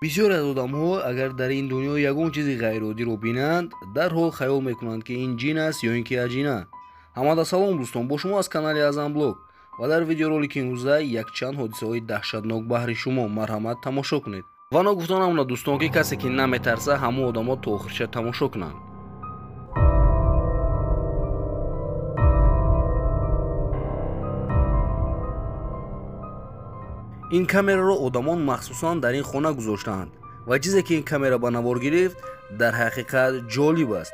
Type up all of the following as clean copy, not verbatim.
бисёре аз одамҳо агар дар ин дунё ягон чизи ғайриоддиро бинанд, дарҳол хаёл мекунанд ки ин ҷин аст ё ин ки аҷина. Ҳамада салом дӯстон, бо шумо аз канали Азамблог ва дар видеоролики имрӯза якчанд ҳодисаҳои таҳшатнок баҳри шумо марҳамат тамошо кунед. Ва нагуфтонам на дӯстон ки касе ки наметарса ҳамо одамҳо то охирча тамошо кунанд. ин камераро одамон махсусан дар ин хона гузоштаанд ва чизе ки ин камера ба навор гирифт дар ҳақиқат ҷолиб аст.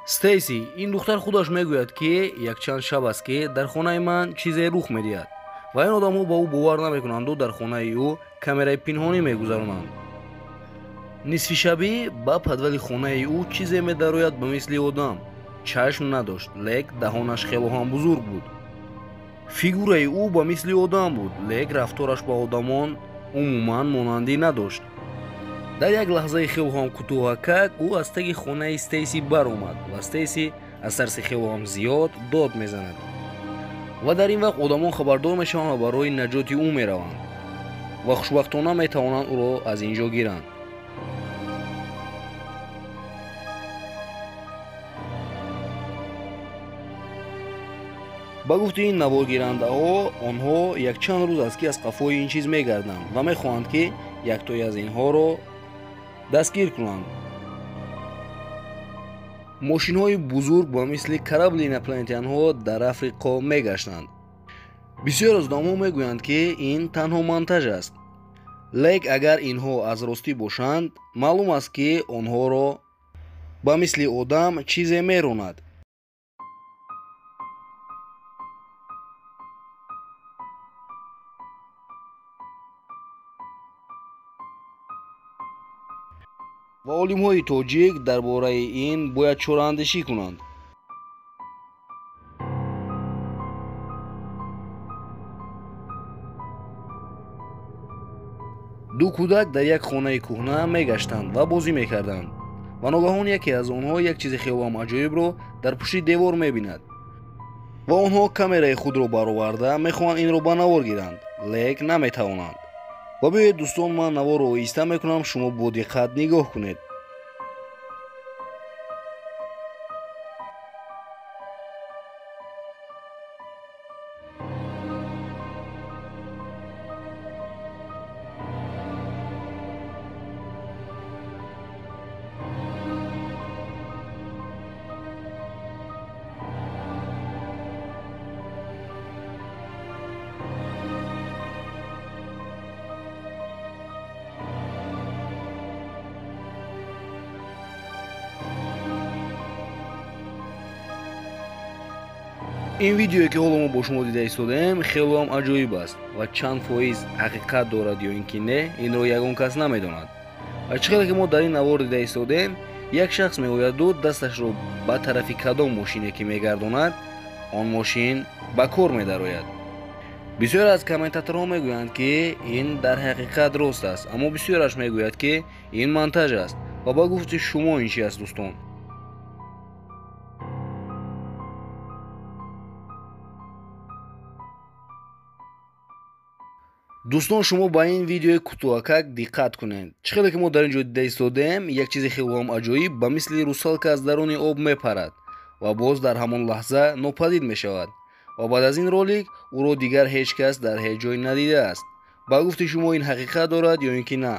Стейси, ин духтар худаш мегӯяд ки якчанд шаб аст ки дар хонаи ман чизе рух медиҳад ва ин одамҳо ба ӯ бовар намекунанду дар хонаи ӯ камераи пинҳонӣ мегузаронанд. нисфи шабӣ ба падвали хонаи ӯ чизе медарояд ба мисли одам. чашм надошт, лек даҳонаш хело ҳам бузург буд. фигураи ӯ ба мисли одам буд, лек рафтораш ба одамон умуман монандӣ надошт. дар як лаҳзаи хело ҳам кӯтоҳакак ӯ аз таги хонаи Стейси баромад ва Стейси аз тарси хело ҳам зиёд дод мезанад. ва дар ин вақт одамон хабардор мешаванд ва барои наҷоти ӯ мераванд ва хушбахтона метавонанд ӯро аз ин ҷо гиранд. ба гуфти ин наворгирандаҳо, онҳо якчанд рӯз аст ки аз қафои ин чиз мегарданд ва мехоҳанд ки яктои аз инҳоро дастгир кунанд. мошинҳои бузург ба мисли корабли инопланетянҳо дар африқо мегаштанд. бисёр аз одамҳо мегӯянд ки ин танҳо монтаж аст, лек агар инҳо аз ростӣ бошанд, маълум аст ки онҳоро ба мисли одам чизе меронад. ва олимҳои тоҷик дар бораи ин бояд чораандешӣ кунанд. ду кӯдак дар як хонаи кӯҳна мегаштанд ва бозӣ мекарданд ва ногаҳон яке аз онҳо як чизи хелоам аҷоибро дар пушти девор мебинад ва онҳо камераи худро бароварда мехоҳанд инро ба навор гиранд, лек наметавонанд. ва биёед дӯстон, ман наворро оҳиста мекунам, шумо бо диққат нигоҳ кунед. ин видеое ки ҳоло мо бо шумо дида истодаем хелоам аҷоиб аст ва чанд фоиз ҳақиқат дорад ё ин ки не, инро ягон кас намедонад. ва чӣ қадр ки мо дар ин навор дида истодаем, як шахс меояду дасташро ба тарафи кадом мошине ки мегардонад, он мошин ба кор медарояд. бисёр аз комментаторҳо мегӯянд ки ин дар ҳақиқат рост аст, аммо бисёраш мегӯяд ки ин монтаж аст. ва ба гуфти шумо ин чи аст дӯстон? дӯстон, шумо ба ин видеои кӯтоҳакак диққат кунед. чӣ қадр ки мо дар ин ҷо дида истодаем, як чизи хелоам аҷоиб ба мисли русалка аз даруни об мепарад ва боз дар ҳамон лаҳза нопадид мешавад ва баъд аз ин ролик ӯро дигар ҳеҷ кас дар ҳеҷ ҷой надидааст. ба гуфти шумо ин ҳақиқат дорад ё ин ки на?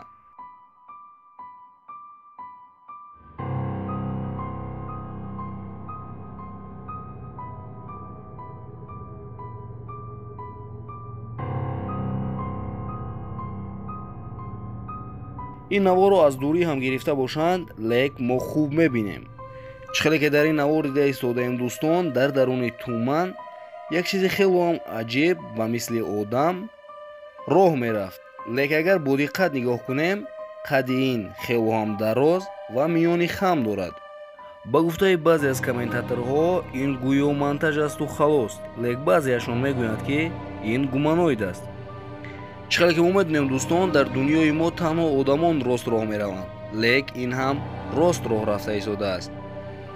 ин наворро аз дурӣ ҳам гирифта бошанд, лек мо хуб мебинем. чӣ қадр ки дар ин навор дида истодаем дӯстон, дар даруни туман як чизи хелоам аҷиб ба мисли одам роҳ мерафт, лек агар бо диққат нигоҳ кунем, қадди ин хелоам дароз ва миёни хам дорад. ба гуфтаи баъзе аз комментаторҳо ин гӯё монтаж асту халос, лек баъзеашон мегӯянд ки ин гуманоид аст. чӣ қадр ки мо медонем дӯстон, дар дунёи мо танҳо одамон рост роҳ мераванд, лек ин ҳам рост роҳ рафта истодааст.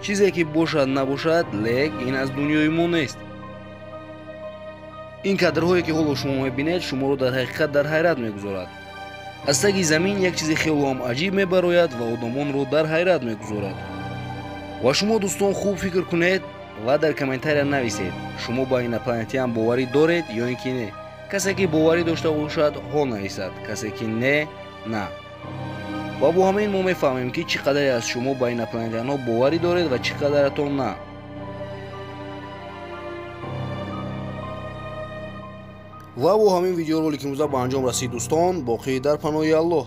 чизе ки бошад набошад, лек ин аз дунёи мо нест. ин кадрҳое ки ҳоло шумо мебинед шуморо дар ҳақиқат дар ҳайрат мегузорад. аз таги замин як чизи хелоам аҷиб мебарояд ва одамонро дар ҳайрат мегузорад. ва шумо дӯстон хуб фикр кунед ва дар комментария нависед, шумо ба инопланетян боварӣ доред ё ин ки не. касе ки боварӣ дошта бошад ҳо нависад, касе ки не ва бо ҳамин мо мефаҳмем ки чӣ қадаре аз шумо ба инопланетянҳо боварӣ доред ва чӣ қадаратон на. ва бо ҳамин видеоролики имрӯза ба анҷом расид дӯстон. боқӣ дар паноҳи Аллоҳ.